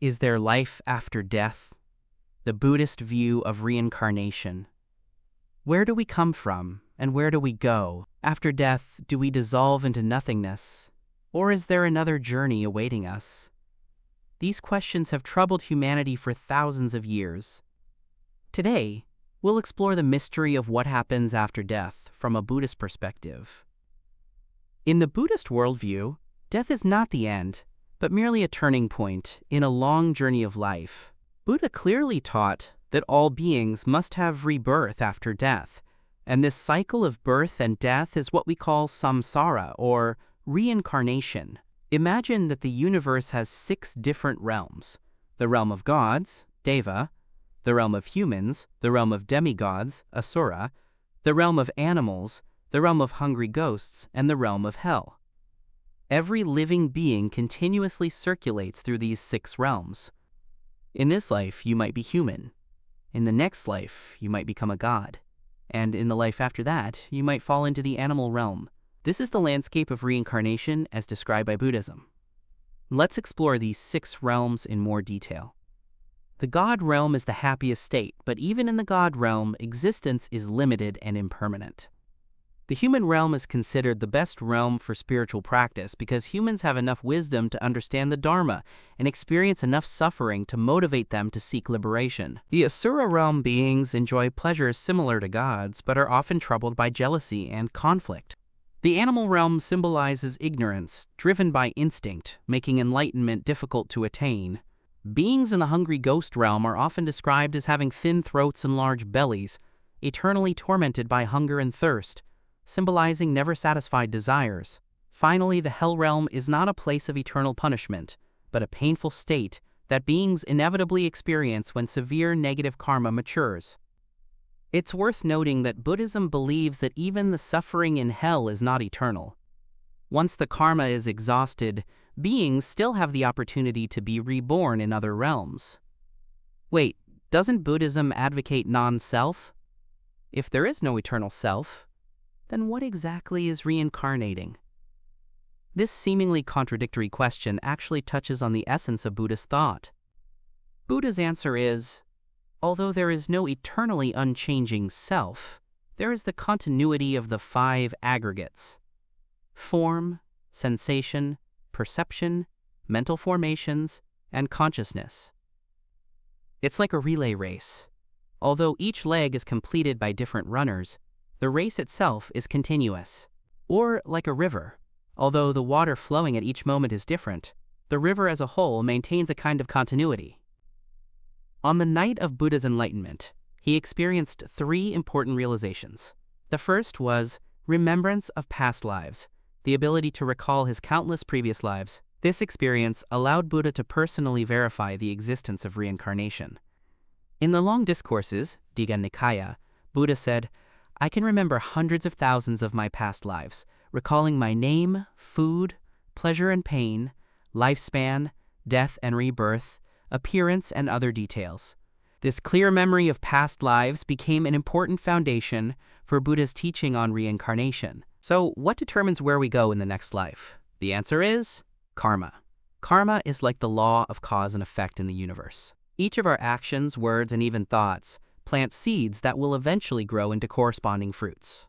Is there life after death? The Buddhist view of reincarnation. Where do we come from, and where do we go? After death, do we dissolve into nothingness? Or is there another journey awaiting us? These questions have troubled humanity for thousands of years. Today, we'll explore the mystery of what happens after death from a Buddhist perspective. In the Buddhist worldview, death is not the end, but merely a turning point in a long journey of life. Buddha clearly taught that all beings must have rebirth after death, and this cycle of birth and death is what we call samsara, or reincarnation. Imagine that the universe has 6 different realms: the realm of gods, deva, the realm of humans, the realm of demigods, asura, the realm of animals, the realm of hungry ghosts, and the realm of hell. Every living being continuously circulates through these 6 realms. In this life, you might be human. In the next life, you might become a god. And in the life after that, you might fall into the animal realm. This is the landscape of reincarnation as described by Buddhism. Let's explore these 6 realms in more detail. The god realm is the happiest state, but even in the god realm, existence is limited and impermanent. The human realm is considered the best realm for spiritual practice because humans have enough wisdom to understand the Dharma and experience enough suffering to motivate them to seek liberation. The Asura realm beings enjoy pleasures similar to gods, but are often troubled by jealousy and conflict. The animal realm symbolizes ignorance, driven by instinct, making enlightenment difficult to attain. Beings in the hungry ghost realm are often described as having thin throats and large bellies, eternally tormented by hunger and thirst, symbolizing never-satisfied desires. Finally, the hell realm is not a place of eternal punishment, but a painful state that beings inevitably experience when severe negative karma matures. It's worth noting that Buddhism believes that even the suffering in hell is not eternal. Once the karma is exhausted, beings still have the opportunity to be reborn in other realms. Wait, doesn't Buddhism advocate non-self? If there is no eternal self, then what exactly is reincarnating? This seemingly contradictory question actually touches on the essence of Buddhist thought. Buddha's answer is, although there is no eternally unchanging self, there is the continuity of the 5 aggregates: form, sensation, perception, mental formations, and consciousness. It's like a relay race. Although each leg is completed by different runners, the race itself is continuous. Or like a river. Although the water flowing at each moment is different, the river as a whole maintains a kind of continuity. On the night of Buddha's enlightenment, he experienced 3 important realizations. The first was remembrance of past lives, the ability to recall his countless previous lives. This experience allowed Buddha to personally verify the existence of reincarnation. In the long discourses, Digha Nikaya, Buddha said, "I can remember hundreds of thousands of my past lives, recalling my name, food, pleasure and pain, lifespan, death and rebirth, appearance, and other details." This clear memory of past lives became an important foundation for Buddha's teaching on reincarnation. So, what determines where we go in the next life? The answer is karma. Karma is like the law of cause and effect in the universe. Each of our actions, words, and even thoughts plant seeds that will eventually grow into corresponding fruits.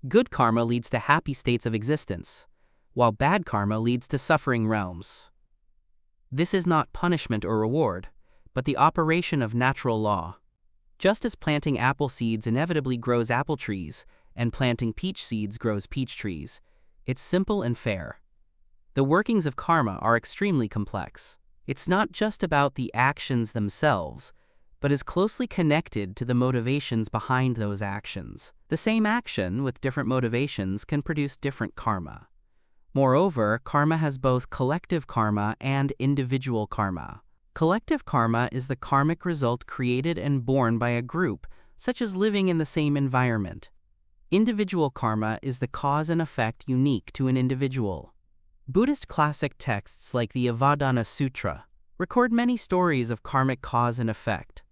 Good karma leads to happy states of existence, while bad karma leads to suffering realms. This is not punishment or reward, but the operation of natural law. Just as planting apple seeds inevitably grows apple trees, and planting peach seeds grows peach trees, it's simple and fair. The workings of karma are extremely complex. It's not just about the actions themselves, but is closely connected to the motivations behind those actions. The same action with different motivations can produce different karma. Moreover, karma has both collective karma and individual karma. Collective karma is the karmic result created and borne by a group, such as living in the same environment. Individual karma is the cause and effect unique to an individual. Buddhist classic texts like the Avadana Sutra record many stories of karmic cause and effect.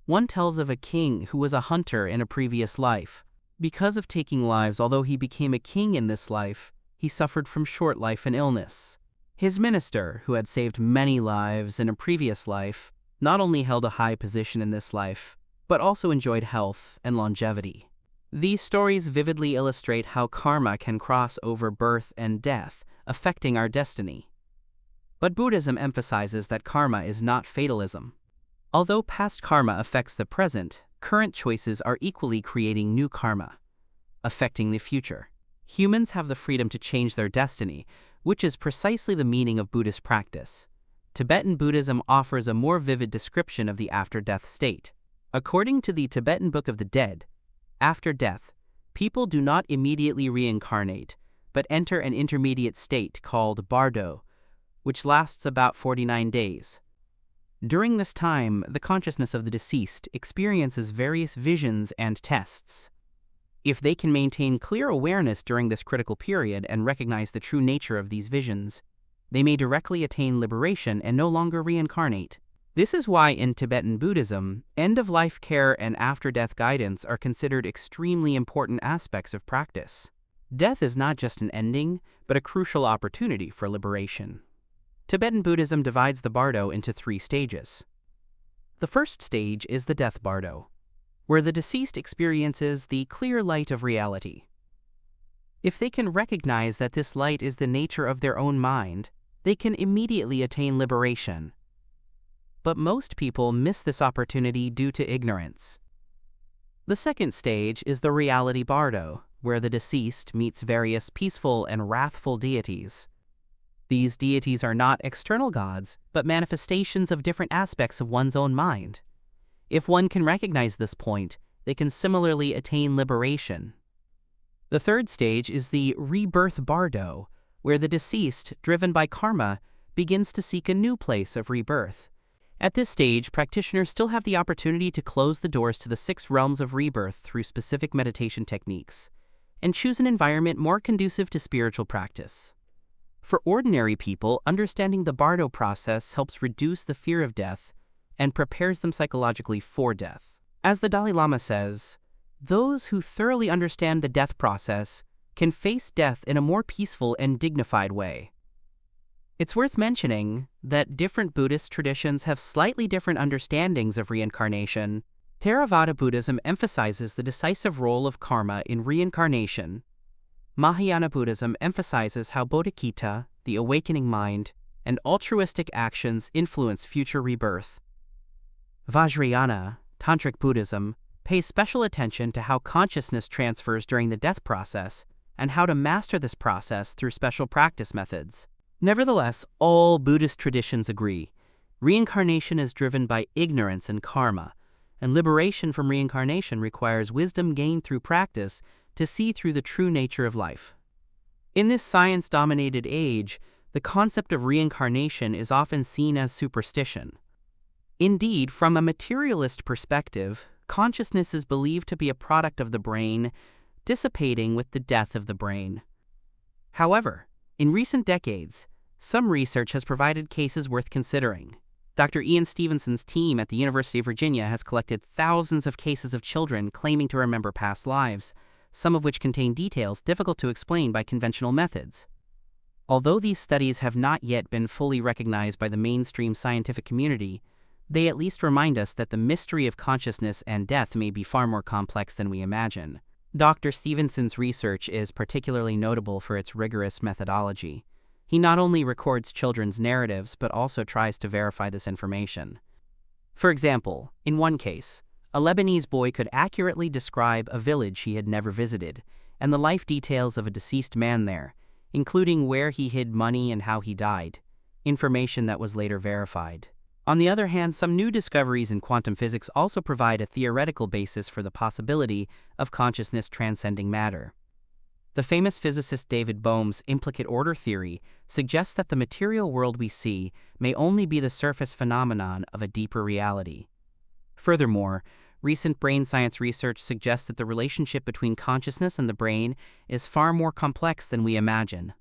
One tells of a king who was a hunter in a previous life. Because of taking lives, although he became a king in this life, he suffered from short life and illness. His minister, who had saved many lives in a previous life, not only held a high position in this life, but also enjoyed health and longevity. These stories vividly illustrate how karma can cross over birth and death, affecting our destiny. But Buddhism emphasizes that karma is not fatalism. Although past karma affects the present, current choices are equally creating new karma, affecting the future. Humans have the freedom to change their destiny, which is precisely the meaning of Buddhist practice. Tibetan Buddhism offers a more vivid description of the after-death state. According to the Tibetan Book of the Dead, after death, people do not immediately reincarnate, but enter an intermediate state called bardo, which lasts about 49 days. During this time, the consciousness of the deceased experiences various visions and tests. If they can maintain clear awareness during this critical period and recognize the true nature of these visions, they may directly attain liberation and no longer reincarnate. This is why in Tibetan Buddhism, end-of-life care and after-death guidance are considered extremely important aspects of practice. Death is not just an ending, but a crucial opportunity for liberation. Tibetan Buddhism divides the bardo into 3 stages. The first stage is the death bardo, where the deceased experiences the clear light of reality. If they can recognize that this light is the nature of their own mind, they can immediately attain liberation. But most people miss this opportunity due to ignorance. The second stage is the reality bardo, where the deceased meets various peaceful and wrathful deities. These deities are not external gods, but manifestations of different aspects of one's own mind. If one can recognize this point, they can similarly attain liberation. The third stage is the rebirth bardo, where the deceased, driven by karma, begins to seek a new place of rebirth. At this stage, practitioners still have the opportunity to close the doors to the 6 realms of rebirth through specific meditation techniques, and choose an environment more conducive to spiritual practice. For ordinary people, understanding the bardo process helps reduce the fear of death and prepares them psychologically for death. As the Dalai Lama says, those who thoroughly understand the death process can face death in a more peaceful and dignified way. It's worth mentioning that different Buddhist traditions have slightly different understandings of reincarnation. Theravada Buddhism emphasizes the decisive role of karma in reincarnation. Mahayana Buddhism emphasizes how bodhicitta, the awakening mind, and altruistic actions influence future rebirth. Vajrayana, Tantric Buddhism, pays special attention to how consciousness transfers during the death process and how to master this process through special practice methods. Nevertheless, all Buddhist traditions agree. Reincarnation is driven by ignorance and karma, and liberation from reincarnation requires wisdom gained through practice to see through the true nature of life. In this science-dominated age, the concept of reincarnation is often seen as superstition. Indeed, from a materialist perspective, consciousness is believed to be a product of the brain, dissipating with the death of the brain. However, in recent decades, some research has provided cases worth considering. Dr. Ian Stevenson's team at the University of Virginia has collected thousands of cases of children claiming to remember past lives, some of which contain details difficult to explain by conventional methods. Although these studies have not yet been fully recognized by the mainstream scientific community, they at least remind us that the mystery of consciousness and death may be far more complex than we imagine. Dr. Stevenson's research is particularly notable for its rigorous methodology. He not only records children's narratives, but also tries to verify this information. For example, in one case, a Lebanese boy could accurately describe a village he had never visited, and the life details of a deceased man there, including where he hid money and how he died, information that was later verified. On the other hand, some new discoveries in quantum physics also provide a theoretical basis for the possibility of consciousness transcending matter. The famous physicist David Bohm's implicate order theory suggests that the material world we see may only be the surface phenomenon of a deeper reality. Furthermore, recent brain science research suggests that the relationship between consciousness and the brain is far more complex than we imagine.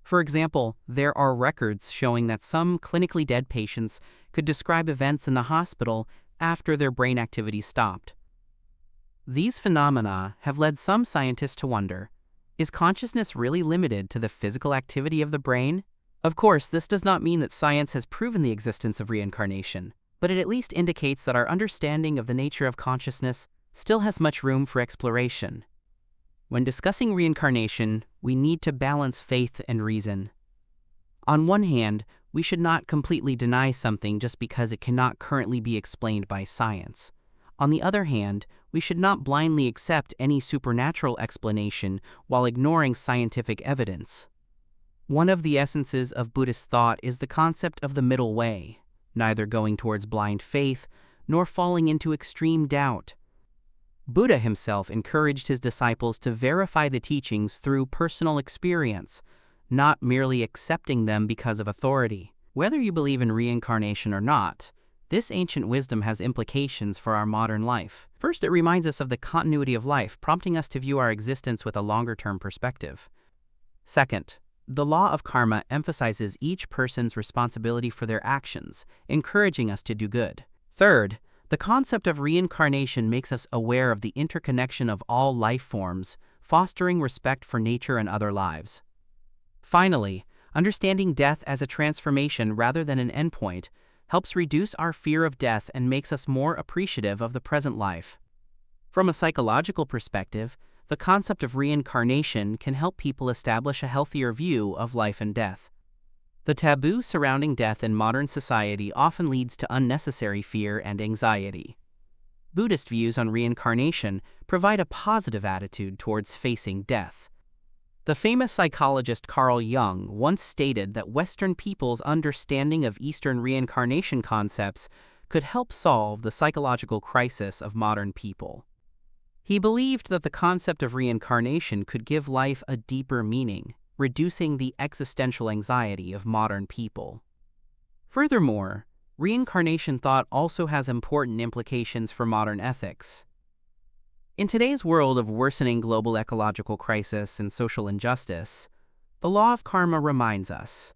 For example, there are records showing that some clinically dead patients could describe events in the hospital after their brain activity stopped. These phenomena have led some scientists to wonder, is consciousness really limited to the physical activity of the brain? Of course, this does not mean that science has proven the existence of reincarnation, but it at least indicates that our understanding of the nature of consciousness still has much room for exploration. When discussing reincarnation, we need to balance faith and reason. On one hand, we should not completely deny something just because it cannot currently be explained by science. On the other hand, we should not blindly accept any supernatural explanation while ignoring scientific evidence. One of the essences of Buddhist thought is the concept of the middle way, neither going towards blind faith nor falling into extreme doubt. Buddha himself encouraged his disciples to verify the teachings through personal experience, not merely accepting them because of authority. Whether you believe in reincarnation or not, this ancient wisdom has implications for our modern life. First, it reminds us of the continuity of life, prompting us to view our existence with a longer-term perspective. Second, the law of karma emphasizes each person's responsibility for their actions, encouraging us to do good. Third, the concept of reincarnation makes us aware of the interconnection of all life forms, fostering respect for nature and other lives. Finally, understanding death as a transformation rather than an endpoint helps reduce our fear of death and makes us more appreciative of the present life. From a psychological perspective, the concept of reincarnation can help people establish a healthier view of life and death. The taboo surrounding death in modern society often leads to unnecessary fear and anxiety. Buddhist views on reincarnation provide a positive attitude towards facing death. The famous psychologist Carl Jung once stated that Western people's understanding of Eastern reincarnation concepts could help solve the psychological crisis of modern people. He believed that the concept of reincarnation could give life a deeper meaning, reducing the existential anxiety of modern people. Furthermore, reincarnation thought also has important implications for modern ethics. In today's world of worsening global ecological crisis and social injustice, the law of karma reminds us,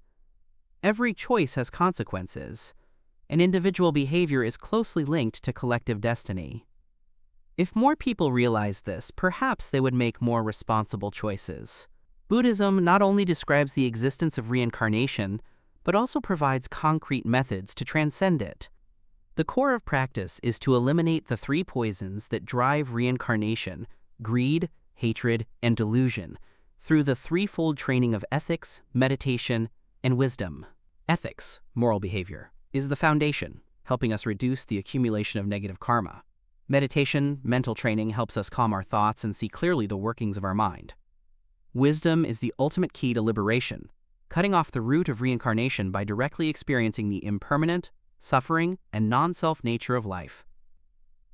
every choice has consequences, and individual behavior is closely linked to collective destiny. If more people realize this, perhaps they would make more responsible choices. Buddhism not only describes the existence of reincarnation, but also provides concrete methods to transcend it. The core of practice is to eliminate the three poisons that drive reincarnation: greed, hatred, and delusion, through the threefold training of ethics, meditation, and wisdom. Ethics, moral behavior, is the foundation, helping us reduce the accumulation of negative karma. Meditation, mental training, helps us calm our thoughts and see clearly the workings of our mind. Wisdom is the ultimate key to liberation, cutting off the root of reincarnation by directly experiencing the impermanent, suffering, and non-self nature of life.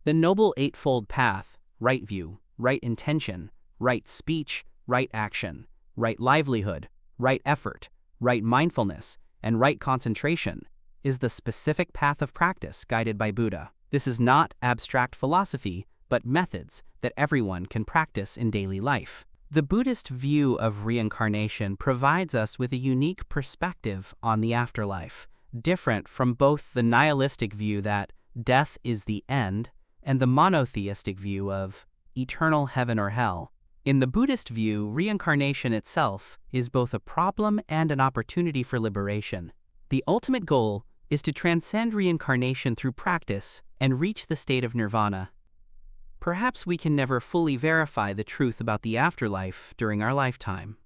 The Noble Eightfold Path, right view, right intention, right speech, right action, right livelihood, right effort, right mindfulness, and right concentration, is the specific path of practice guided by Buddha. This is not abstract philosophy, but methods that everyone can practice in daily life. The Buddhist view of reincarnation provides us with a unique perspective on the afterlife, different from both the nihilistic view that death is the end and the monotheistic view of eternal heaven or hell. In the Buddhist view, reincarnation itself is both a problem and an opportunity for liberation. The ultimate goal is to transcend reincarnation through practice and reach the state of nirvana. Perhaps we can never fully verify the truth about the afterlife during our lifetime.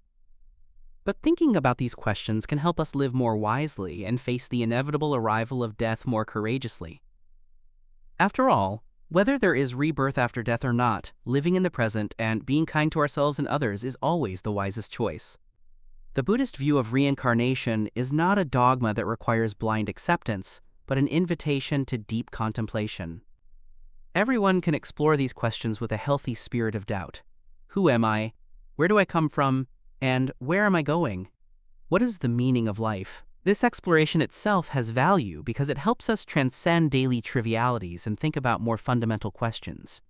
But thinking about these questions can help us live more wisely and face the inevitable arrival of death more courageously. After all, whether there is rebirth after death or not, living in the present and being kind to ourselves and others is always the wisest choice. The Buddhist view of reincarnation is not a dogma that requires blind acceptance, but an invitation to deep contemplation. Everyone can explore these questions with a healthy spirit of doubt. Who am I? Where do I come from? And where am I going? What is the meaning of life? This exploration itself has value because it helps us transcend daily trivialities and think about more fundamental questions.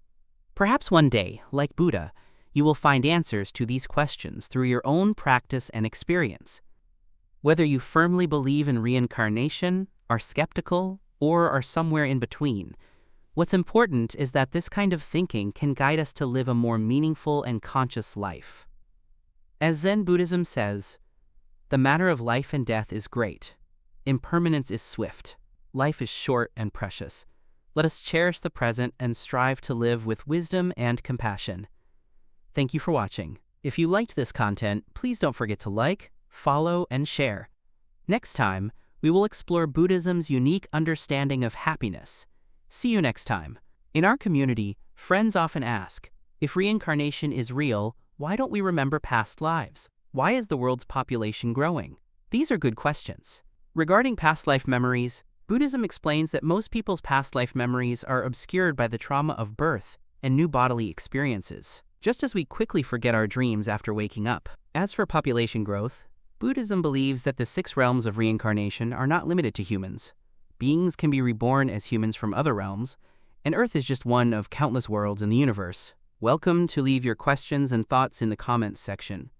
Perhaps one day, like Buddha, you will find answers to these questions through your own practice and experience. Whether you firmly believe in reincarnation, are skeptical, or are somewhere in between, what's important is that this kind of thinking can guide us to live a more meaningful and conscious life. As Zen Buddhism says, The matter of life and death is great. Impermanence is swift. Life is short and precious. Let us cherish the present and strive to live with wisdom and compassion. Thank you for watching. If you liked this content, please don't forget to like, follow, and share. Next time, we will explore Buddhism's unique understanding of happiness. See you next time. In our community, friends often ask, if reincarnation is real, why don't we remember past lives? Why is the world's population growing? These are good questions. Regarding past life memories, Buddhism explains that most people's past life memories are obscured by the trauma of birth and new bodily experiences, just as we quickly forget our dreams after waking up. As for population growth, Buddhism believes that the 6 realms of reincarnation are not limited to humans. Beings can be reborn as humans from other realms, and Earth is just one of countless worlds in the universe. Welcome to leave your questions and thoughts in the comments section.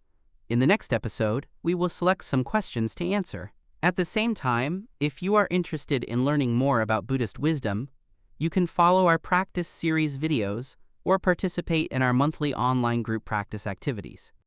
In the next episode, we will select some questions to answer. At the same time, if you are interested in learning more about Buddhist wisdom, you can follow our practice series videos or participate in our monthly online group practice activities.